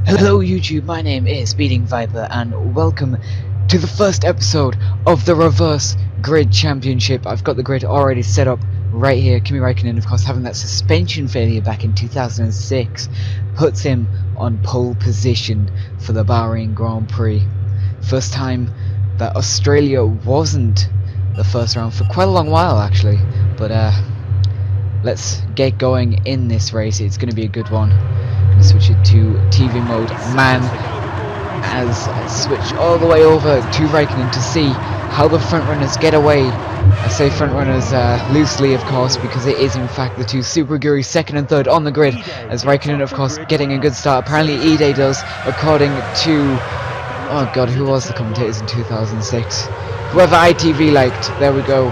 Hello YouTube, my name is Speeding Viper and welcome to the first episode of the Reverse Grid Championship. I've got the grid already set up right here. Kimi Räikkönen, of course, having that suspension failure back in 2006 puts him on pole position for the Bahrain Grand Prix. First time that Australia wasn't the first round for quite a long while actually, but let's get going in this race. It's going to be a good one. Switch it to TV mode, man, as I switch all the way over to Räikkönen to see how the front runners get away. I say front runners loosely, of course, because it is in fact the two Super Guris, second and third on the grid, as Räikkönen, of course, getting a good start. Apparently Ide does, according to, oh god, who was the commentators in 2006? Whoever ITV liked, there we go.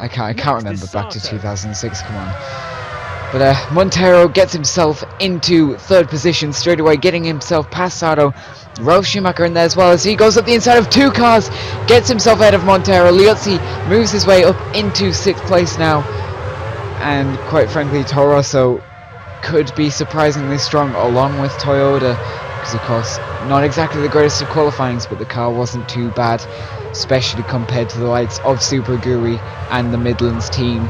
I can't remember back to 2006, come on. But Montero gets himself into third position straight away, getting himself past Sardo. Ralf Schumacher in there as well as he goes up the inside of two cars, gets himself ahead of Montero. Liuzzi moves his way up into 6th place now. And quite frankly, Toro Rosso could be surprisingly strong along with Toyota. Because of course, not exactly the greatest of qualifyings, but the car wasn't too bad, especially compared to the likes of Super Guri and the Midlands team.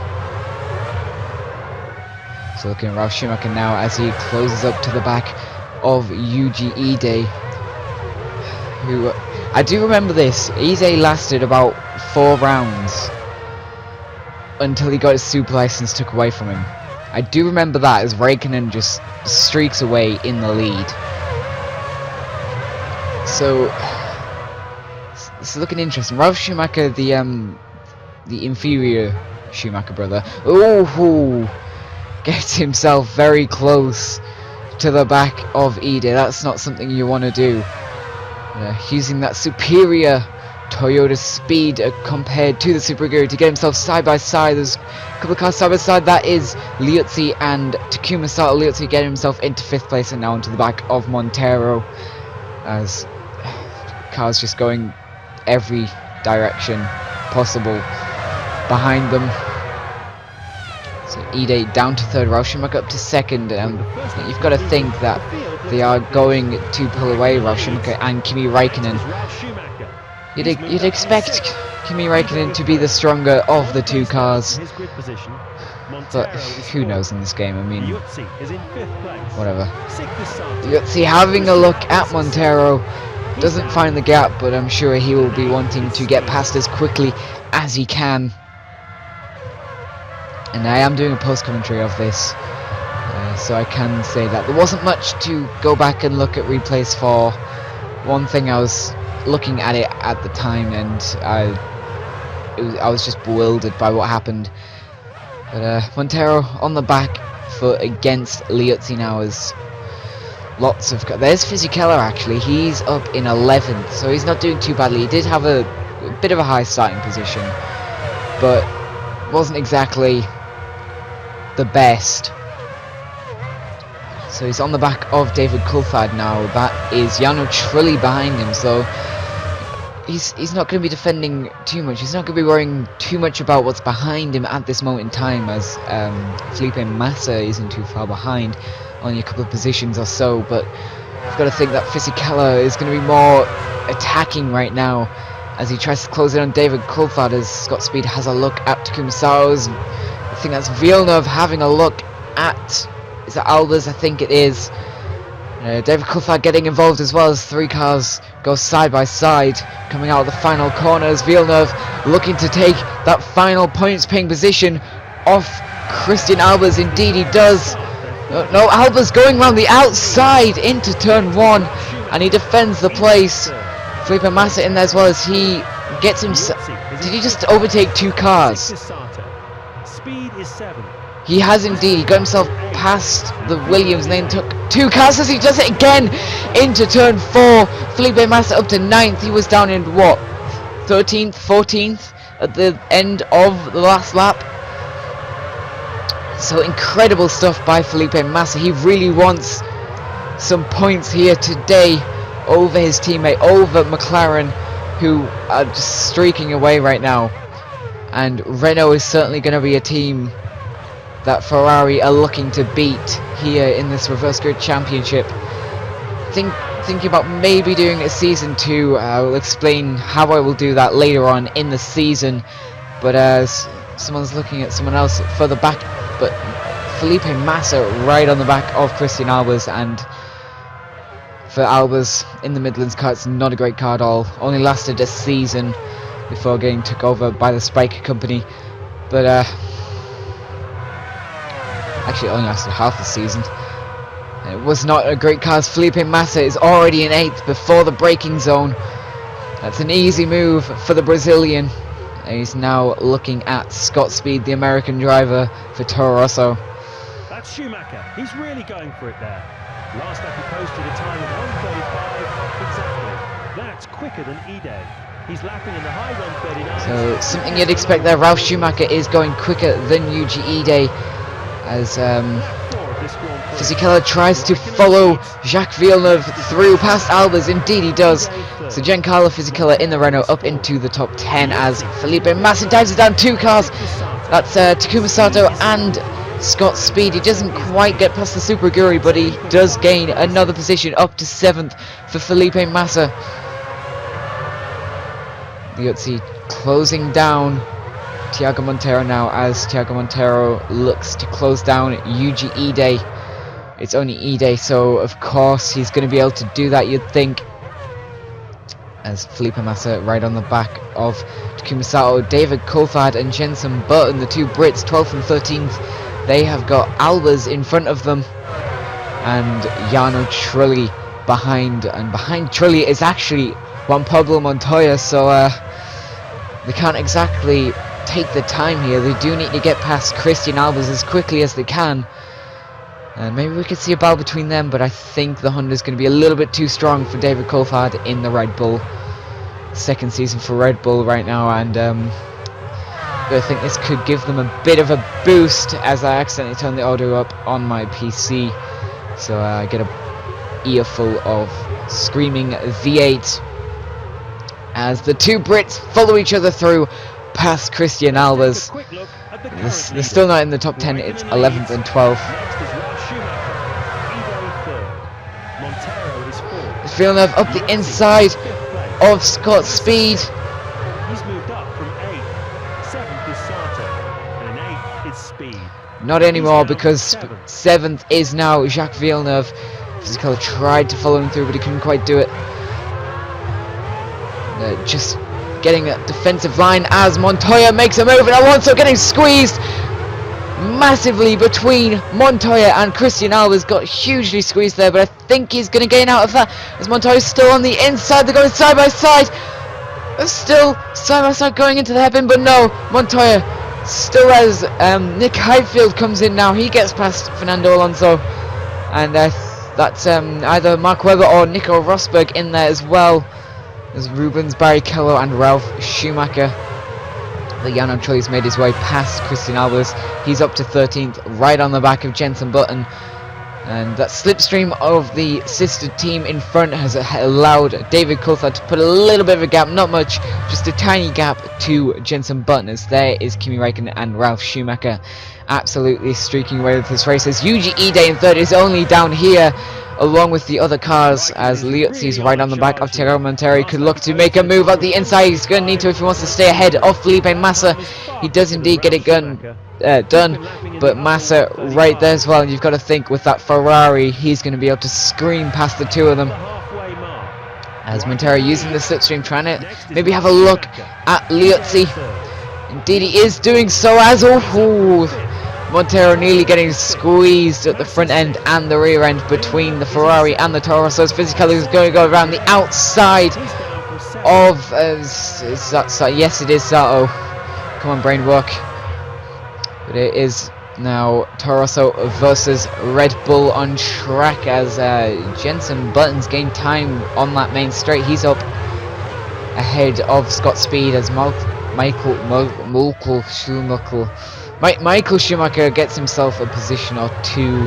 So looking at Ralf Schumacher now as he closes up to the back of Yuji Ide, who, I do remember this, Ide lasted about 4 rounds until he got his super license took away from him. I do remember that, as Räikkönen just streaks away in the lead. So it's looking interesting. Ralf Schumacher, the inferior Schumacher brother, ooh, gets himself very close to the back of Ide. That's not something you want to do. Using that superior Toyota speed compared to the Super Guri to get himself side by side. There's a couple of cars side by side. That is Liuzzi and Takuma Sato. Liuzzi getting himself into 5th place and now into the back of Montero, as cars just going every direction possible behind them. So Ide down to 3rd, Ralf Schumacher up to 2nd. You've got to think that they are going to pull away Ralf Schumacher and Kimi Räikkönen. You'd expect Kimi Räikkönen to be the stronger of the two cars, but who knows in this game, I mean, whatever. Liuzzi having a look at Montero, doesn't find the gap, but I'm sure he will be wanting to get past as quickly as he can. And I am doing a post-commentary of this, so I can say that there wasn't much to go back and look at replays for. One thing, I was looking at it at the time and I was just bewildered by what happened. But Montero on the back foot against Liuzzi now, as lots of... There's Fisichella actually, he's up in 11th, so he's not doing too badly. He did have a bit of a high starting position, but wasn't exactly the best. So he's on the back of David Coulthard now. That is Jarno Trulli behind him, so he's not going to be defending too much. He's not going to be worrying too much about what's behind him at this moment in time, as Felipe Massa isn't too far behind, only a couple of positions or so. But you've got to think that Fisichella is going to be more attacking right now as he tries to close it on David Coulthard, as Scott Speed has a look at Takuma Sato's. I think that's Villeneuve having a look at, is it Albers? I think it is. David Coulthard getting involved as well, as 3 cars go side by side coming out of the final corners. Villeneuve looking to take that final points paying position off Christian Albers. Indeed he does. No, Albers going around the outside into turn 1, and he defends the place. Felipe Massa in there as well, as he gets himself... Did he just overtake 2 cars? He has indeed. He got himself past the Williams and then took 2 cars as he does it again into turn 4. Felipe Massa up to 9th. He was down in what, 13th, 14th at the end of the last lap. So incredible stuff by Felipe Massa. He really wants some points here today over his teammate, over McLaren, who are just streaking away right now. And Renault is certainly going to be a team that Ferrari are looking to beat here in this reverse grid championship. Thinking about maybe doing a season 2. I will explain how I will do that later on in the season. But as someone's looking at someone else further back, but Felipe Massa right on the back of Christian Albers, and for Albers in the Midlands car, it's not a great car at all. Only lasted a season before getting took over by the Spike company, but actually it only lasted half a season. It was not a great car, as Felipe Massa is already in 8th before the braking zone. That's an easy move for the Brazilian. He's now looking at Scott Speed, the American driver for Toro Rosso. That's Schumacher. He's really going for it there. Last lap he posted a time of 1:35 exactly. That's quicker than E-Day. He's lapping in the high 1:39. So something you'd expect there. Ralf Schumacher is going quicker than Yuji Ide, as Fisichella tries to follow Jacques Villeneuve through past Albers. Indeed he does. So Giancarlo Fisichella in the Renault up into the top 10 as Felipe Massa dives down 2 cars. That's Takuma Sato and Scott Speed. He doesn't quite get past the Super Aguri, but he does gain another position up to 7th for Felipe Massa. Liuzzi closing down Thiago Monteiro now, as Thiago Monteiro looks to close down Yuji Ide. It's only Ide, so of course he's going to be able to do that, you'd think, as Felipe Massa right on the back of Takuma Sato. David Coulthard and Jenson Button, the two Brits, 12th and 13th, they have got Albers in front of them, and Jarno Trulli behind, and behind Trulli is actually Juan Pablo Montoya, so they can't exactly take the time here. They do need to get past Christian Albers as quickly as they can, and maybe we could see a battle between them, but I think the Honda is going to be a little bit too strong for David Coulthard in the Red Bull. Second season for Red Bull right now, and I think this could give them a bit of a boost, as I accidentally turned the audio up on my PC, so I get a earful of screaming V8 as the two Brits follow each other through past Christian Albers. They're still not in the top 10, it's 11th and 12th. Villeneuve up the inside of Scott Speed. He's moved up from 8th. 7th is Sato, and 8th is Speed. Not anymore, because 7th is now Jacques Villeneuve. Fisichella tried to follow him through, but he couldn't quite do it. Just getting a defensive line as Montoya makes a move, and Alonso getting squeezed massively between Montoya and Christian Albers. Got hugely squeezed there, but I think he's going to gain out of that, as Montoya's still on the inside. They're going side by side. They're still side by side going into the hairpin, but no, Montoya still has Nick Heidfeld comes in now. He gets past Fernando Alonso, and that's either Mark Webber or Nico Rosberg in there as well. There's Rubens Barrichello and Ralf Schumacher. The Jarno Trulli's made his way past Christian Albers. He's up to 13th, right on the back of Jenson Button. And that slipstream of the sister team in front has allowed David Coulthard to put a little bit of a gap, not much, just a tiny gap to Jenson Button, as there is Kimi Räikkönen and Ralf Schumacher absolutely streaking away with his races. Yuji Ide in third is only down here along with the other cars, as Liuzzi's right on the back of Thiago Monteiro. Could look to make a move up the inside. He's going to need to if he wants to stay ahead of Felipe Massa. He does indeed get it done, but Massa right there as well. And you've got to think, with that Ferrari, he's going to be able to scream past the two of them, as Monteiro using the slipstream, trying to maybe have a look at Liuzzi. Indeed he is doing so, as Monteiro nearly getting squeezed at the front end and the rear end between the Ferrari and the Toro Rosso. Fisichella is going to go around the outside of is that Sato? Yes, it is Sato. Come on, brain work. But it is now Toro Rosso versus Red Bull on track, as Jenson Button's gained time on that main straight. He's up ahead of Scott Speed, as Michael Schumacher gets himself a position or two.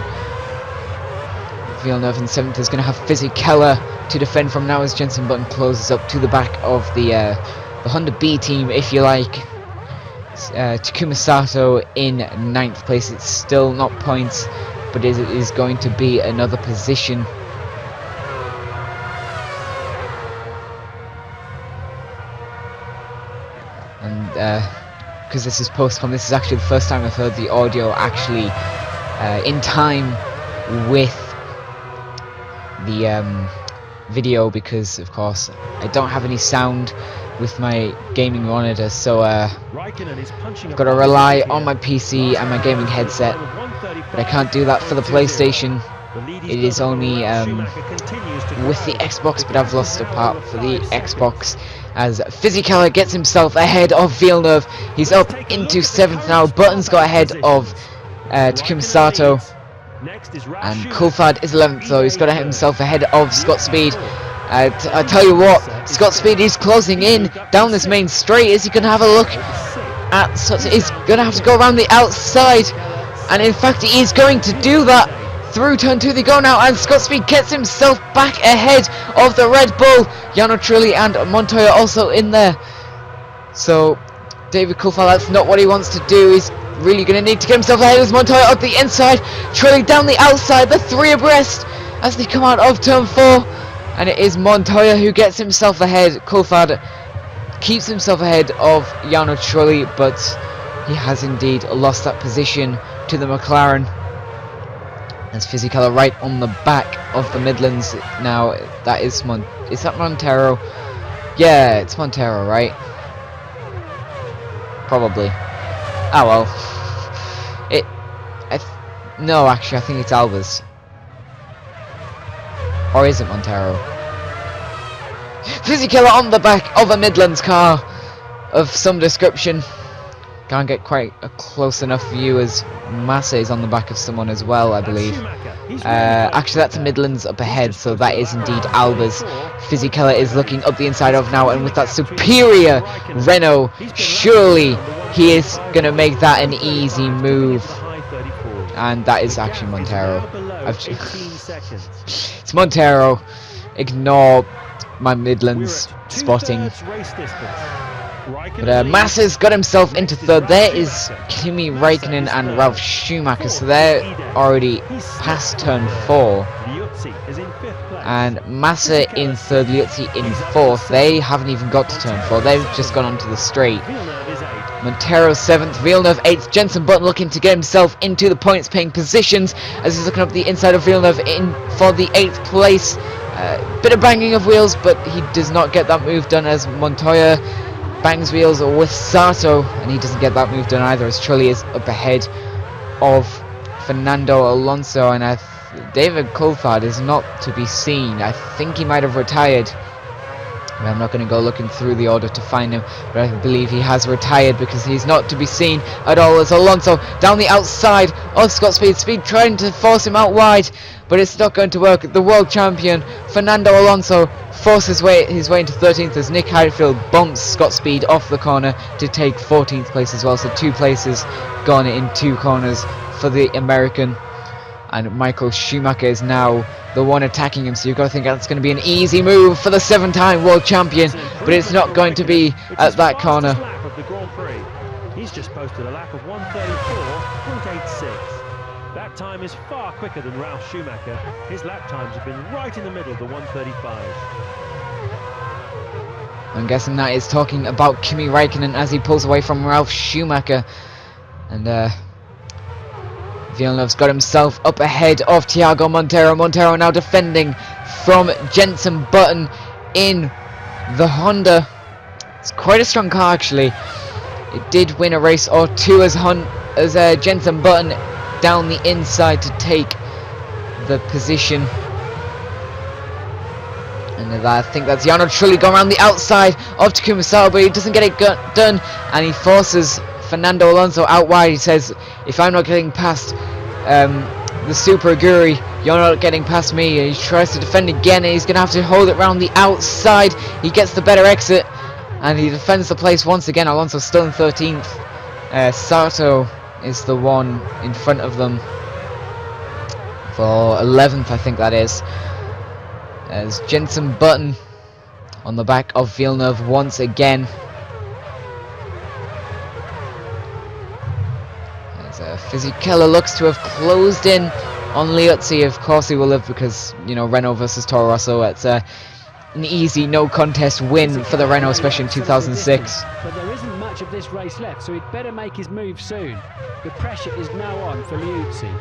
Villeneuve in 7th is going to have Fisichella to defend from now, as Jenson Button closes up to the back of the Honda B team, if you like. Takuma Sato in 9th place. It's still not points, but it is going to be another position. And because this is postponed, this is actually the first time I've heard the audio actually in time with the video, because of course I don't have any sound with my gaming monitor, so I've got to rely on my PC and my gaming headset, but I can't do that for the PlayStation. It is only with the Xbox, but I've lost a part for the Xbox as Physicala gets himself ahead of Villeneuve. He's up into 7th now. Button's got ahead of Takuma Sato, and Coulthard is 11th, so he's got himself ahead of Scott Speed. I tell you what, Scott Speed is closing in down this main straight. Is he going to have a look at he's going to have to go around the outside, and in fact he is going to do that. Through turn 2 they go now, and Scott Speed gets himself back ahead of the Red Bull. Jarno Trulli and Montoya also in there. So David Coulthard, that's not what he wants to do. He's really going to need to get himself ahead with Montoya up the inside, Trulli down the outside, the 3 abreast as they come out of turn 4. And it is Montoya who gets himself ahead. Coulthard keeps himself ahead of Jarno Trulli, but he has indeed lost that position to the McLaren. As Physicala right on the back of the Midlands now. That is is that Montero? Yeah, it's Montero, right? Probably. Ah well. No, actually, I think it's Albers. Or is it Montero? Physicala on the back of a Midlands car of some description. Can't get quite a close enough view as Massa is on the back of someone as well, I believe. Actually, that's Midlands up ahead, so that is indeed Albers. Physicala is looking up the inside of now, and with that superior Renault, surely he is going to make that an easy move. And that is actually Montero. It's Montero. Ignore my Midlands spotting. But Massa's got himself into 3rd. There is Kimi Raikkonen and Ralf Schumacher, so they're already past turn 4. And Massa in 3rd, Liuzzi in 4th. They haven't even got to turn 4. They've just gone onto the straight. Montero 7th, Villeneuve 8th. Jenson Button looking to get himself into the points paying positions as he's looking up the inside of Villeneuve in for the 8th place. Bit of banging of wheels, but he does not get that move done as Montoya bangs wheels with Sato, and he doesn't get that move done either as Trulli is up ahead of Fernando Alonso. And David Coulthard is not to be seen. I think he might have retired. I'm not going to go looking through the order to find him, but I believe he has retired because he's not to be seen at all as Alonso down the outside of Scott Speed. Speed trying to force him out wide, but it's not going to work. The world champion Fernando Alonso forces his way into 13th as Nick Heidfeld bumps Scott Speed off the corner to take 14th place as well. So 2 places gone in 2 corners for the American. And Michael Schumacher is now the one attacking him, so you've got to think that's going to be an easy move for the 7-time world champion, but it's not going to be at that corner. He's just posted a lap of 134.86. That time is far quicker than Ralf Schumacher. His lap times have been right in the middle of the 135. I'm guessing that is talking about Kimi Raikkonen as he pulls away from Ralf Schumacher. And Villeneuve's got himself up ahead of Thiago Montero. Montero now defending from Jenson Button in the Honda. It's quite a strong car actually. It did win a race or 2 as Jenson Button down the inside to take the position. And I think that's Jarno Trulli going around the outside of Takuma Sato, but he doesn't get it done, and he forces Fernando Alonso out wide. He says, if I'm not getting past the Super Aguri, you're not getting past me. And he tries to defend again, and he's going to have to hold it round the outside. He gets the better exit, and he defends the place once again. Alonso still in 13th. Sato is the one in front of them for 11th, I think that is. As Jenson Button on the back of Villeneuve once again. Fisichella looks to have closed in on Liuzzi. Of course he will have, because, you know, Renault versus Toro Rosso. It's an easy, no contest win for the Renault, especially in 2006. But there isn't much of this race left, so he'd better make his move soon. The pressure is now on for Liuzzi.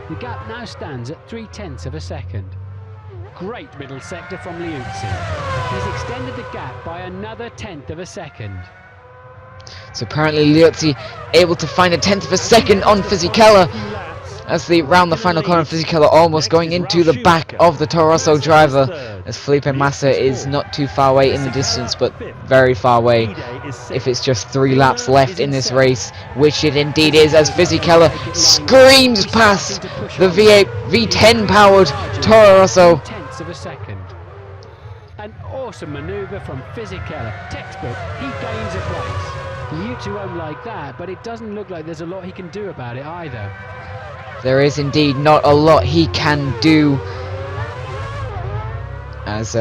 The gap now stands at 0.3 of a second. Great middle sector from Liuzzi. He's extended the gap by another 1/10 of a second. So apparently Liuzzi able to find a 1/10 of a second on Fisichella as they round the final corner. Fisichella almost going into the back of the Toro Rosso driver, as Felipe Massa is not too far away in the distance, but very far away if it's just 3 laps left in this race, which it indeed is, as Fisichella screams past the V8 V10 powered Toro Rosso. 0.3 of a second. An awesome manoeuvre from Fisichella. Textbook. He gains a place. Liuzzi won't like that, but it doesn't look like there's a lot he can do about it either. There is indeed not a lot he can do, as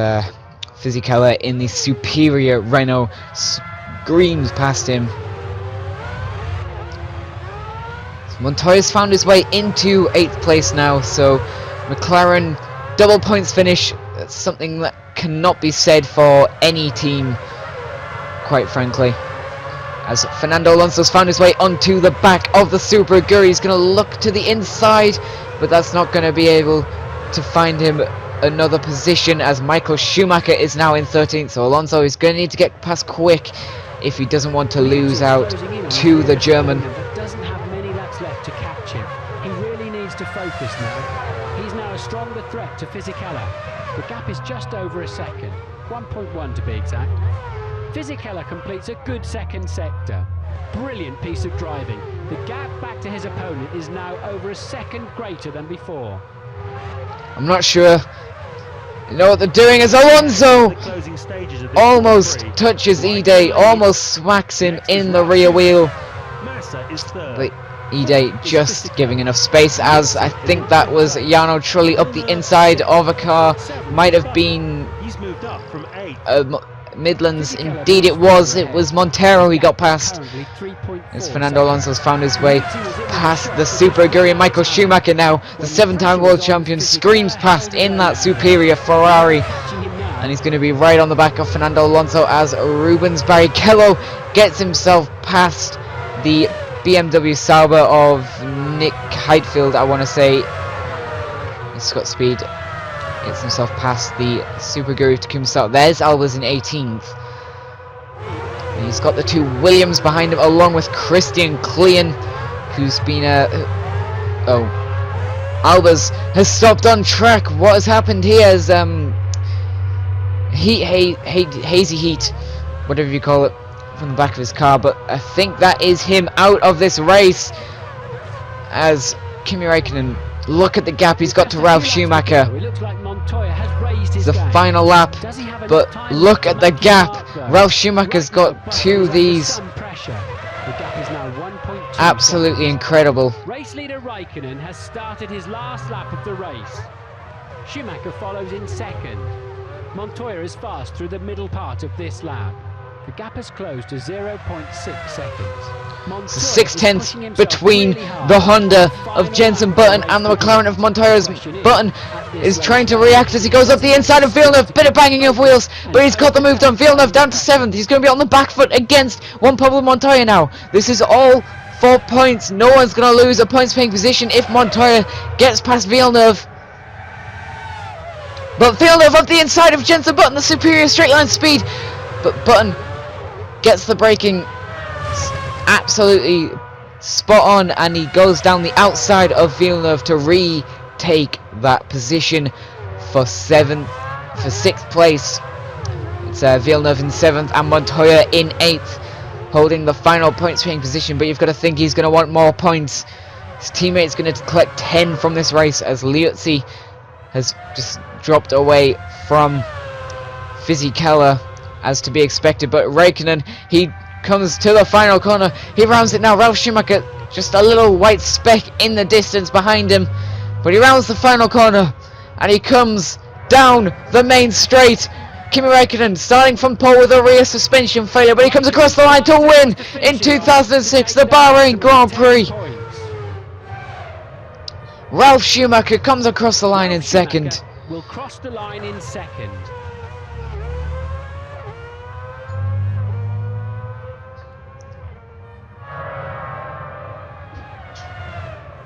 Fisichella in the superior Renault screams past him. Montoya's found his way into 8th place now, so McLaren double points finish. That's something that cannot be said for any team, quite frankly. As Fernando Alonso's found his way onto the back of the Super Aguri, he's going to look to the inside, but that's not going to be able to find him another position, as Michael Schumacher is now in 13th. So Alonso is going to need to get past quick if he doesn't want to lose out to the German. But doesn't have many laps left to catch him. He really needs to focus now. He's now a stronger threat to Fisichella. The gap is just over a second, 1.1 to be exact. Fisichella completes a good second sector. Brilliant piece of driving. The gap back to his opponent is now over a second greater than before. I'm not sure you know what they're doing, as Alonso almost touches Ide, almost smacks him in the rear wheel. But Ide just giving enough space, as I think that was Jarno Trulli up the inside of a car. Might have been Midlands. Indeed it was Montero he got past, as Fernando Alonso's found his way past the Super Aguri. And Michael Schumacher, now the 7-time world champion, screams past in that superior Ferrari, and he's going to be right on the back of Fernando Alonso as Rubens Barrichello gets himself past the BMW Sauber of Nick Heidfeld, I want to say. He's got speed. Gets himself past the Super Aguri to himself. There's Albers in 18th. And he's got the 2 Williams behind him, along with Christian Klein, who's been Albers has stopped on track. What has happened here is hazy heat, whatever you call it, from the back of his car. But I think that is him out of this race, as Kimi Räikkönen, look at the gap he's got to Ralf Schumacher. It's the final lap, but look at the gap Ralf Schumacher's got to these. Absolutely incredible. Race leader Räikkönen has started his last lap of the race. Schumacher follows in second. Montoya is fast through the middle part of this lap. The gap has closed to 0.6 seconds. 6/10 between the Honda of Jenson Button and the McLaren of Montoya's. Button is trying to react as he goes up the inside of Villeneuve. Bit of banging of wheels, but he's got the move done. Villeneuve down to 7th. He's going to be on the back foot against Juan Pablo Montoya now. This is all for points. No one's going to lose a points paying position if Montoya gets past Villeneuve. But Villeneuve up the inside of Jenson Button, the superior straight line speed. But Button gets the braking absolutely spot on, and he goes down the outside of Villeneuve to retake that position for 6th place. It's Villeneuve in 7th and Montoya in 8th, holding the final points paying position. But you've got to think he's going to want more points. His teammate's going to collect 10 from this race, as Liuzzi has just dropped away from Fisichella, as to be expected. But Räikkönen, he comes to the final corner. He rounds it now. Ralf Schumacher, just a little white speck in the distance behind him. But he rounds the final corner, and he comes down the main straight. Kimi Räikkönen starting from pole with a rear suspension failure, but he comes across the line to win in 2006 the Bahrain Grand Prix. Ralf Schumacher comes across the line in second. Will cross the line in second.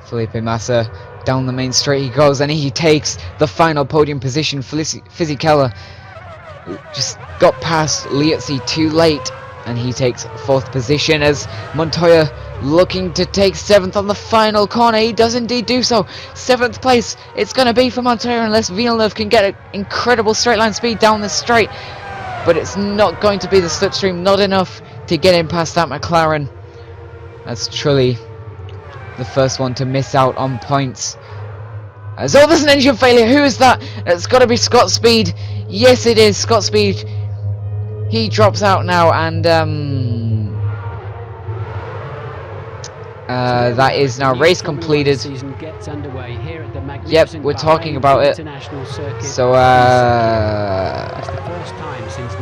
Felipe Massa down the main straight he goes, and he takes the final podium position. Fisichella just got past Liuzzi too late, and he takes 4th position as Montoya looking to take 7th on the final corner. He does indeed do so. 7th place it's going to be for Montoya unless Villeneuve can get an incredible straight line speed down the straight, but it's not going to be the slipstream, not enough to get him past that McLaren. That's Trulli, the first one to miss out on points. As oh, there's an engine failure. Who is that? It's got to be Scott Speed. Yes, it is Scott Speed. He drops out now, and that is now race completed. Yep, we're talking about it. So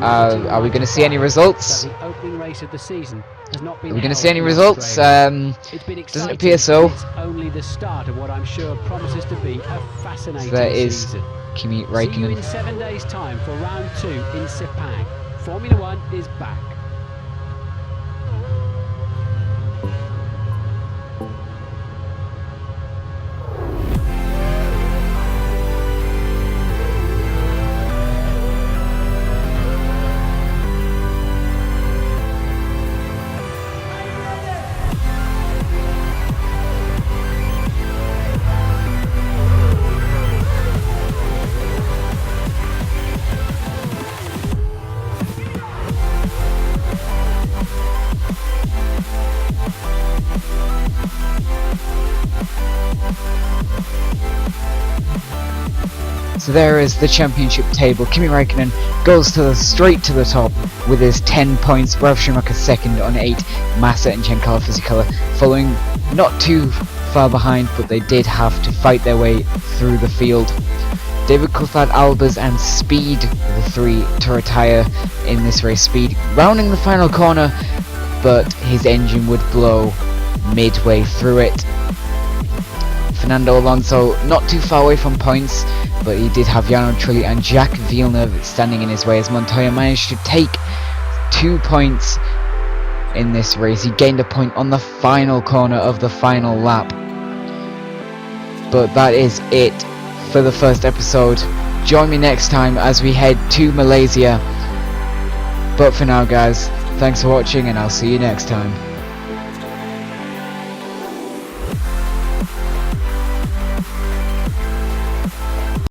are we going to see any results? Are we going to see any results? Doesn't appear so. It's only the start of what I'm sure promises to be a fascinating There is season. Kimi See you Räikkönen. in 7 days' time for round 2 in Sepang. Formula 1 is back. So there is the championship table. Kimi Räikkönen goes straight to the top with his 10 points. Ralf Schumacher second on 8. Massa and Giancarlo Fisichella following not too far behind, but they did have to fight their way through the field. David Coulthard, Albers and Speed were the 3 to retire in this race. Speed rounding the final corner, but his engine would blow midway through it. Fernando Alonso not too far away from points, but he did have Jarno Trulli and Jacques Villeneuve standing in his way as Montoya managed to take 2 points in this race. He gained a point on the final corner of the final lap. But that is it for the first episode. Join me next time as we head to Malaysia. But for now guys, thanks for watching and I'll see you next time.